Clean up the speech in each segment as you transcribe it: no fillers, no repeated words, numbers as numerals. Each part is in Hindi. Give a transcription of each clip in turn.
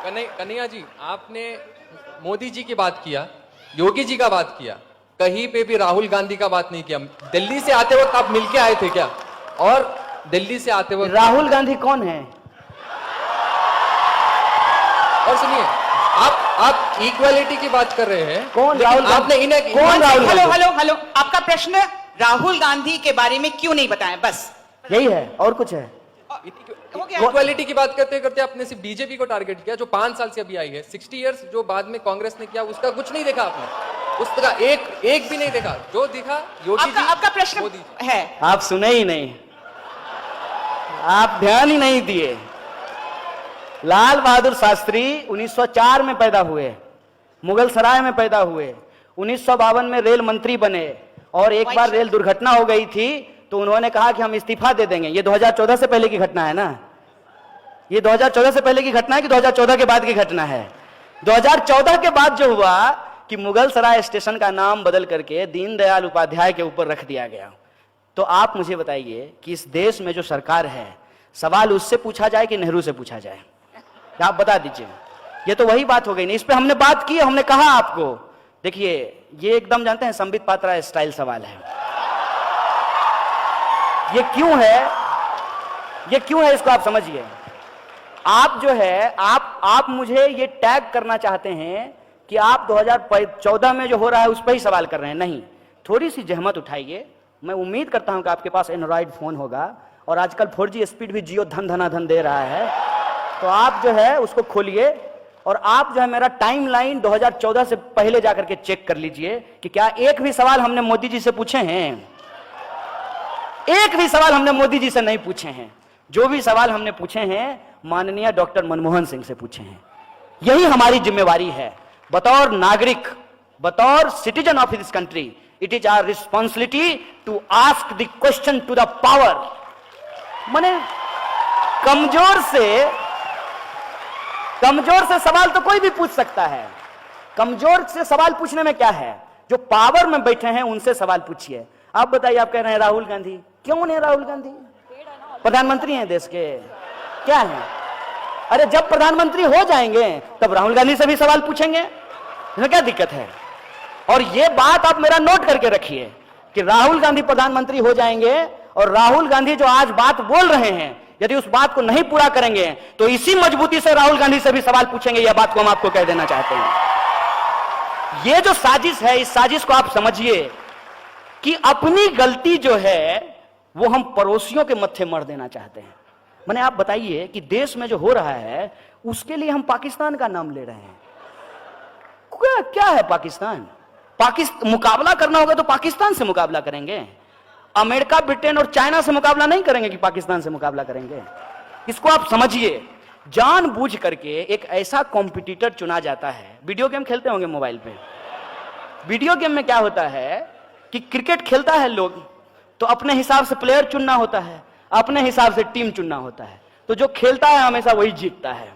कन्हैया जी, आपने मोदी जी की बात किया, योगी जी का बात किया, कहीं पे भी राहुल गांधी का बात नहीं किया। दिल्ली से आते वक्त आप मिलके आए थे क्या? और दिल्ली से आते वक्त राहुल गांधी कौन है? और सुनिए, आप इक्वालिटी की बात कर रहे हैं। कौन राहुल गांधी? आपने इन्हें कौन राहुल गांधी? हेलो, आपका प्रश्न राहुल गांधी के बारे में क्यों नहीं बताया? बस यही है, और कुछ है? इक्वालिटी की बात करते करते आपने सिर्फ बीजेपी को टारगेट किया, जो 5 साल से अभी आई है। 60 इयर्स जो बाद में कांग्रेस ने किया, उसका कुछ नहीं देखा आपने, उसका एक भी नहीं देखा। जो दिखा योगी जी, आपका प्रश्न मोदी जी। है, आप सुने ही नहीं, आप ध्यान ही नहीं दिए। लाल बहादुर शास्त्री 1904 में पैदा हुए, मुगल सराय में पैदा हुए, 1952 में रेल मंत्री बने, और एक बार रेल दुर्घटना हो गई थी तो उन्होंने कहा कि हम इस्तीफा दे देंगे। ये 2014 से पहले की घटना है ना? ये 2014 से पहले की घटना है कि 2014 के बाद की घटना है? 2014 के बाद जो हुआ कि मुगल सराय स्टेशन का नाम बदल करके दीनदयाल उपाध्याय के ऊपर रख दिया गया। तो आप मुझे बताइए कि इस देश में जो सरकार है, सवाल उससे पूछा जाए कि नेहरू से पूछा जाए? आप बता दीजिए। ये तो वही बात हो गई ना, इस पे हमने बात की, हमने कहा आपको। देखिए, ये एकदम जानते हैं संबित पात्रा स्टाइल सवाल है। ये क्यों है इसको आप समझिए। आप जो है आप मुझे ये टैग करना चाहते हैं कि आप 2014 में जो हो रहा है उस पर ही सवाल कर रहे हैं। नहीं, थोड़ी सी जहमत उठाइए। मैं उम्मीद करता हूं कि आपके पास एंड्रॉइड फोन होगा, और आजकल 4G स्पीड भी जियो धन धनाधन दे रहा है, तो आप जो है उसको खोलिए और आप जो है मेरा टाइमलाइन 2014 से पहले जाकर के चेक कर लीजिए कि क्या एक भी सवाल हमने मोदी जी से पूछे हैं। एक भी सवाल हमने मोदी जी से नहीं पूछे हैं। जो भी सवाल हमने पूछे हैं माननीय डॉक्टर मनमोहन सिंह से पूछे हैं। यही हमारी जिम्मेवारी है बतौर नागरिक, बतौर citizen of this country. It is our responsibility to ask the question to the power. माने कमजोर से सवाल तो कोई भी पूछ सकता है। कमजोर से सवाल पूछने में क्या है? जो पावर में बैठे हैं उनसे सवाल पूछिए। आप बताइए, आप कह रहे हैं राहुल गांधी, क्यों नहीं राहुल गांधी? प्रधानमंत्री हैं देश के, क्या है? अरे जब प्रधानमंत्री हो जाएंगे तब राहुल गांधी से भी सवाल पूछेंगे, इसमें क्या दिक्कत है? और ये बात आप मेरा नोट करके रखिए कि राहुल गांधी प्रधानमंत्री हो जाएंगे, और राहुल गांधी जो आज बात बोल रहे हैं यदि उस बात को नहीं पूरा करेंगे तो इसी मजबूती से राहुल गांधी से भी सवाल पूछेंगे। यह बात को हम आपको कह देना चाहते हैं। ये जो साजिश है, इस साजिश को आप समझिए कि अपनी गलती जो है वो हम पड़ोसियों के मत्थे मर देना चाहते हैं। मैंने आप बताइए कि देश में जो हो रहा है उसके लिए हम पाकिस्तान का नाम ले रहे हैं। क्या है पाकिस्तान? मुकाबला करना होगा तो पाकिस्तान से मुकाबला करेंगे। अमेरिका, ब्रिटेन और चाइना से मुकाबला नहीं करेंगे कि पाकिस्तान से मुकाबला करेंगे। इसको आप समझिए। जानबूझ करके एक ऐसा कॉम्पिटिटर चुना जाता है। वीडियो गेम खेलते होंगे मोबाइल पे। वीडियो गेम में क्या होता है कि क्रिकेट खेलता है लोग तो अपने हिसाब से प्लेयर चुनना होता है, अपने हिसाब से टीम चुनना होता है, तो जो खेलता है हमेशा वही जीतता है।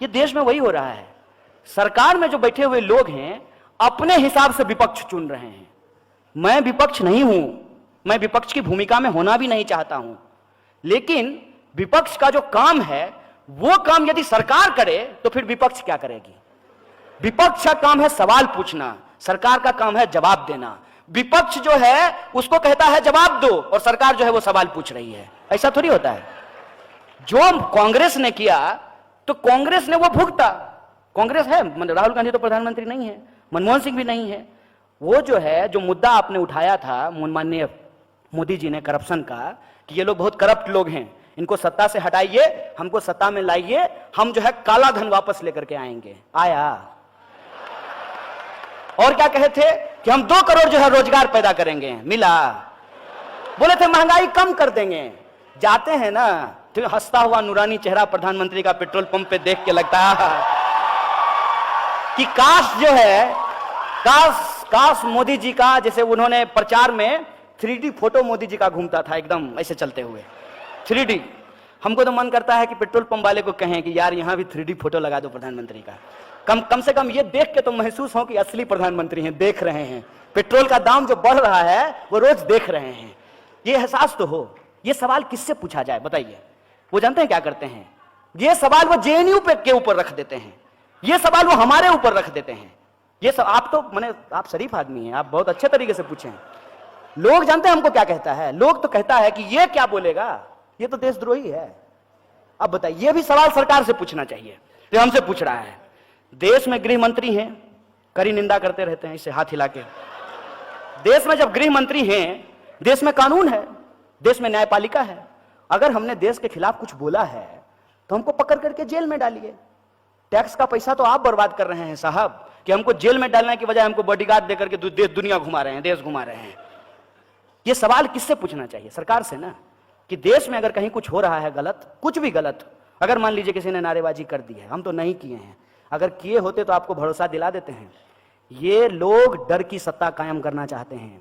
ये देश में वही हो रहा है। सरकार में जो बैठे हुए लोग हैं अपने हिसाब से विपक्ष चुन रहे हैं। मैं विपक्ष नहीं हूं, मैं विपक्ष की भूमिका में होना भी नहीं चाहता हूं, लेकिन विपक्ष का जो काम है वो काम यदि सरकार करे तो फिर विपक्ष क्या करेगी? विपक्ष का काम है सवाल पूछना, सरकार का काम है जवाब देना। विपक्ष जो है उसको कहता है जवाब दो, और सरकार जो है वो सवाल पूछ रही है। ऐसा थोड़ी होता है। जो कांग्रेस ने किया तो कांग्रेस ने वो भुगता। कांग्रेस है, राहुल गांधी तो प्रधानमंत्री नहीं है, मनमोहन सिंह भी नहीं है। वो जो है, जो मुद्दा आपने उठाया था माननीय मोदी जी ने करप्शन का, कि ये लोग बहुत करप्ट लोग हैं, इनको सत्ता से हटाइए, हमको सत्ता में लाइए, हम जो है काला धन वापस लेकर के आएंगे। आया। और क्या कहे थे कि हम 2 करोड़ जो है रोजगार पैदा करेंगे, मिला। बोले थे महंगाई कम कर देंगे। जाते हैं ना तो हंसता हुआ नूरानी चेहरा प्रधानमंत्री का पेट्रोल पंप पे देख के लगता है कि काश जो है, काश मोदी जी का, जैसे उन्होंने प्रचार में 3D फोटो मोदी जी का घूमता था एकदम ऐसे चलते हुए 3D। हमको तो मन करता है कि पेट्रोल पंप वाले को कहें कि यार यहां भी 3D फोटो लगा दो प्रधानमंत्री का। कम से कम ये देख के तो महसूस हो कि असली प्रधानमंत्री हैं, देख रहे हैं। पेट्रोल का दाम जो बढ़ रहा है वो रोज देख रहे हैं, ये एहसास तो हो। ये सवाल किससे पूछा जाए बताइए? वो जानते हैं क्या करते हैं? ये सवाल वो जेएनयू के ऊपर रख देते हैं, ये सवाल वो हमारे ऊपर रख देते हैं। ये सब आप तो आप शरीफ आदमी हैं, आप बहुत अच्छे तरीके से पूछे हैं। लोग जानते हैं हमको क्या कहता है, लोग तो कहता है कि ये क्या बोलेगा, ये तो देशद्रोही है। अब बताइए, ये भी सवाल सरकार से पूछना चाहिए, जो हमसे पूछ रहा है। देश में गृह मंत्री हैं, कड़ी निंदा करते रहते हैं इसे हाथ हिला के। देश में जब गृह मंत्री हैं, देश में कानून है, देश में न्यायपालिका है। अगर हमने देश के खिलाफ कुछ बोला है तो हमको पकड़ करके जेल में डालिए। टैक्स का पैसा तो आप बर्बाद कर रहे हैं साहब, कि हमको जेल में डालने की बजाय हमको बॉडीगार्ड देकर के देश दुनिया घुमा रहे हैं, देश घुमा रहे हैं। ये सवाल किससे पूछना चाहिए? सरकार से ना, कि देश में अगर कहीं कुछ हो रहा है गलत, कुछ भी गलत, अगर मान लीजिए किसी ने नारेबाजी कर दी है, हम तो नहीं किए हैं, अगर किए होते तो आपको भरोसा दिला देते हैं। ये लोग डर की सत्ता कायम करना चाहते हैं,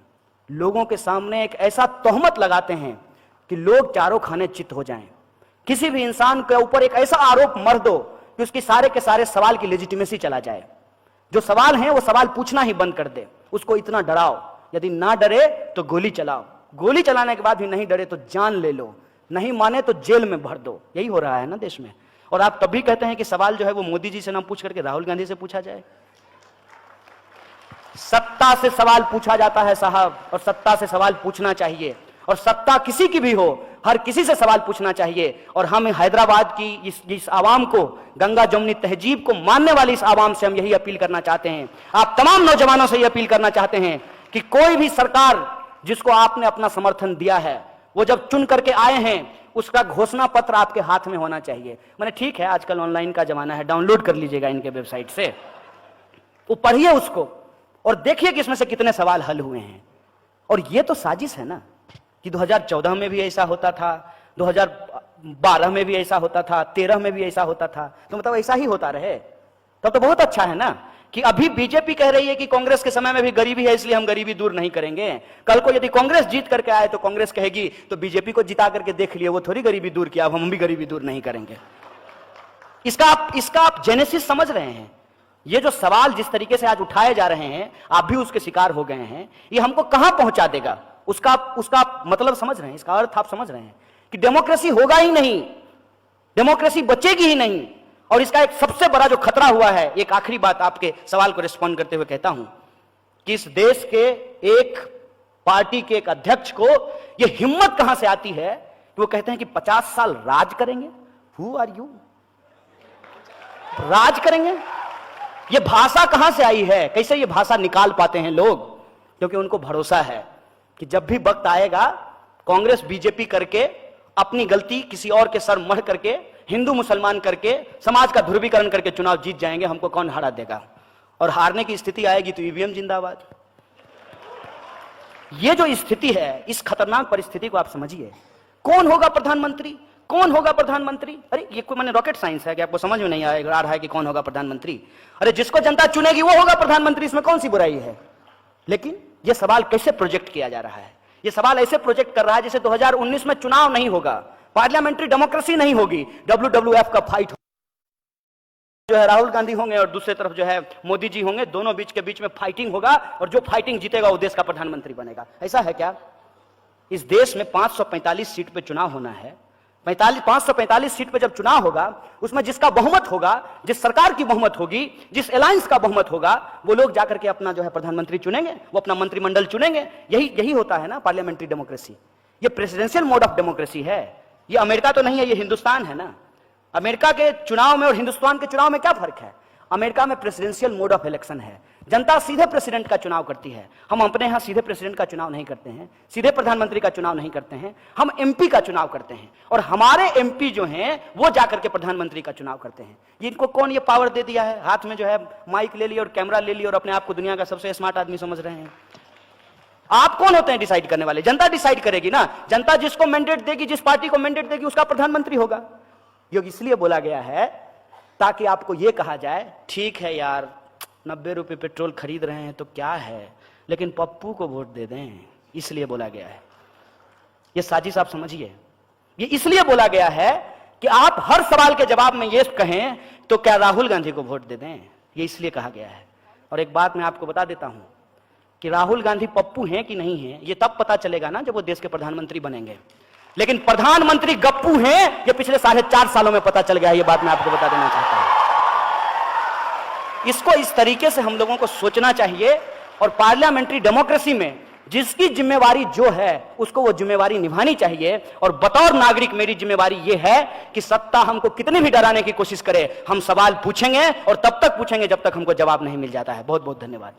लोगों के सामने एक ऐसा तोहमत लगाते हैं कि लोग चारों खाने चित हो जाएं। किसी भी इंसान के ऊपर एक ऐसा आरोप मर दो कि उसकी सारे के सारे सवाल की लेजिटिमेसी चला जाए। जो सवाल हैं वो सवाल पूछना ही बंद कर दे, उसको इतना डराओ, यदि ना डरे तो गोली चलाओ, गोली चलाने के बाद भी नहीं डरे तो जान ले लो, नहीं माने तो जेल में भर दो। यही हो रहा है ना देश में। और आप तब भी कहते हैं कि सवाल जो है वो मोदी जी से ना पूछ करके राहुल गांधी से पूछा जाए। सत्ता से सवाल पूछा जाता है साहब, और सत्ता से सवाल पूछना चाहिए, और सत्ता किसी की भी हो, हर किसी से सवाल पूछना चाहिए। और हम हैदराबाद की इस आवाम को, गंगा जमुनी तहजीब को मानने वाली इस आवाम से हम यही अपील करना चाहते हैं, आप तमाम नौजवानों से यह अपील करना चाहते हैं कि कोई भी सरकार जिसको आपने अपना समर्थन दिया है, वो जब चुन करके आए हैं, उसका घोषणा पत्र आपके हाथ में होना चाहिए। मैंने ठीक है, आजकल ऑनलाइन का जमाना है, डाउनलोड कर लीजिएगा इनके वेबसाइट से, वो पढ़िए उसको और देखिए कि इसमें से कितने सवाल हल हुए हैं। और ये तो साजिश है ना, कि 2014 में भी ऐसा होता था, 2012 में भी ऐसा होता था, 13 में भी ऐसा होता था, तो मतलब ऐसा ही होता रहे तब तो बहुत अच्छा है ना। कि अभी बीजेपी कह रही है कि कांग्रेस के समय में भी गरीबी है इसलिए हम गरीबी दूर नहीं करेंगे। कल को यदि कांग्रेस जीत करके आए तो कांग्रेस कहेगी तो बीजेपी को जिता करके देख लिए, वो थोड़ी गरीबी दूर किया, अब हम भी गरीबी दूर नहीं करेंगे। इसका आप जेनेसिस समझ रहे हैं? ये जो सवाल जिस तरीके से आज उठाए जा रहे हैं, आप भी उसके शिकार हो गए हैं, ये हमको कहां पहुंचा देगा उसका मतलब समझ रहे हैं, इसका अर्थ आप समझ रहे हैं कि डेमोक्रेसी होगा ही नहीं, डेमोक्रेसी बचेगी ही नहीं। और इसका एक सबसे बड़ा जो खतरा हुआ है, एक आखिरी बात आपके सवाल को रिस्पॉन्ड करते हुए कहता हूं कि इस देश के एक पार्टी के एक अध्यक्ष को यह हिम्मत कहां से आती है कि वो कहते हैं कि 50 साल राज करेंगे। Who are you? राज करेंगे? ये भाषा कहां से आई है? कैसे ये भाषा निकाल पाते हैं लोग? क्योंकि उनको भरोसा है कि जब भी वक्त आएगा, कांग्रेस बीजेपी करके अपनी गलती किसी और के सर मढ़ करके, हिंदू मुसलमान करके, समाज का ध्रुवीकरण करके चुनाव जीत जाएंगे, हमको कौन हरा देगा? और हारने की स्थिति आएगी तो ईवीएम जिंदाबाद। ये जो स्थिति है, इस खतरनाक परिस्थिति को आप समझिए। कौन होगा प्रधानमंत्री? कौन होगा प्रधानमंत्री? अरे ये कोई मैंने रॉकेट साइंस है कि आपको समझ में नहीं आ रहा है कि कौन होगा प्रधानमंत्री? अरे जिसको जनता चुनेगी वो होगा प्रधानमंत्री, इसमें कौन सी बुराई है? लेकिन यह सवाल कैसे प्रोजेक्ट किया जा रहा है? यह सवाल ऐसे प्रोजेक्ट कर रहा है जैसे 2019 में चुनाव नहीं होगा, पार्लियामेंट्री डेमोक्रेसी नहीं होगी, WWF का फाइट जो है राहुल गांधी होंगे और दूसरी तरफ जो है मोदी जी होंगे, दोनों बीच में फाइटिंग होगा और जो फाइटिंग जीतेगा वो देश का प्रधानमंत्री बनेगा। ऐसा है क्या? इस देश में 545 सीट पे चुनाव होना है। 545 सीट पे जब चुनाव होगा, उसमें जिसका बहुमत होगा, जिस सरकार की बहुमत होगी, जिस अलायंस का बहुमत होगा, वो लोग जाकर के अपना जो है प्रधानमंत्री चुनेंगे, वो अपना मंत्रिमंडल चुनेंगे। यही होता है ना पार्लियामेंट्री डेमोक्रेसी। ये प्रेसिडेंशियल मोड ऑफ डेमोक्रेसी है। ये अमेरिका तो नहीं है, ये हिंदुस्तान है ना। अमेरिका के चुनाव में और हिंदुस्तान के चुनाव में क्या फर्क है? अमेरिका में प्रेसिडेंशियल मोड ऑफ इलेक्शन है, जनता सीधे प्रेसिडेंट का चुनाव करती है। हम अपने यहां सीधे प्रेसिडेंट का चुनाव नहीं करते हैं, सीधे प्रधानमंत्री का चुनाव नहीं करते हैं, हम एमपी का चुनाव करते हैं। और हमारे एमपी जो हैं वो जाकर के प्रधानमंत्री का चुनाव करते हैं। इनको कौन ये पावर दे दिया है? हाथ में जो है माइक ले लिया और कैमरा ले लिया और अपने आप को दुनिया का सबसे स्मार्ट आदमी समझ रहे हैं। आप कौन होते हैं डिसाइड करने वाले? जनता डिसाइड करेगी ना। जनता जिसको मैंडेट देगी, जिस पार्टी को मैंडेट देगी, उसका प्रधानमंत्री होगा। योग इसलिए बोला गया है ताकि आपको यह कहा जाए, ठीक है यार 90 रुपए पेट्रोल खरीद रहे हैं तो क्या है, लेकिन पप्पू को वोट दे दें। इसलिए बोला गया है। यह साजिश आप समझिए। ये इसलिए बोला गया है कि आप हर सवाल के जवाब में यह कहें तो क्या राहुल गांधी को वोट दे दें। यह इसलिए कहा गया है। और एक बात मैं आपको बता देता हूं कि राहुल गांधी पप्पू हैं कि नहीं हैं, यह तब पता चलेगा ना जब वो देश के प्रधानमंत्री बनेंगे। लेकिन प्रधानमंत्री गप्पू हैं ये पिछले 4.5 सालों में पता चल गया है। ये बात मैं आपको बता देना चाहता हूं। इसको इस तरीके से हम लोगों को सोचना चाहिए और पार्लियामेंट्री डेमोक्रेसी में जिसकी जिम्मेवारी जो है उसको वो जिम्मेवारी निभानी चाहिए। और बतौर नागरिक मेरी जिम्मेवारी ये है कि सत्ता हमको कितनी भी डराने की कोशिश करे, हम सवाल पूछेंगे और तब तक पूछेंगे जब तक हमको जवाब नहीं मिल जाता है। बहुत बहुत धन्यवाद।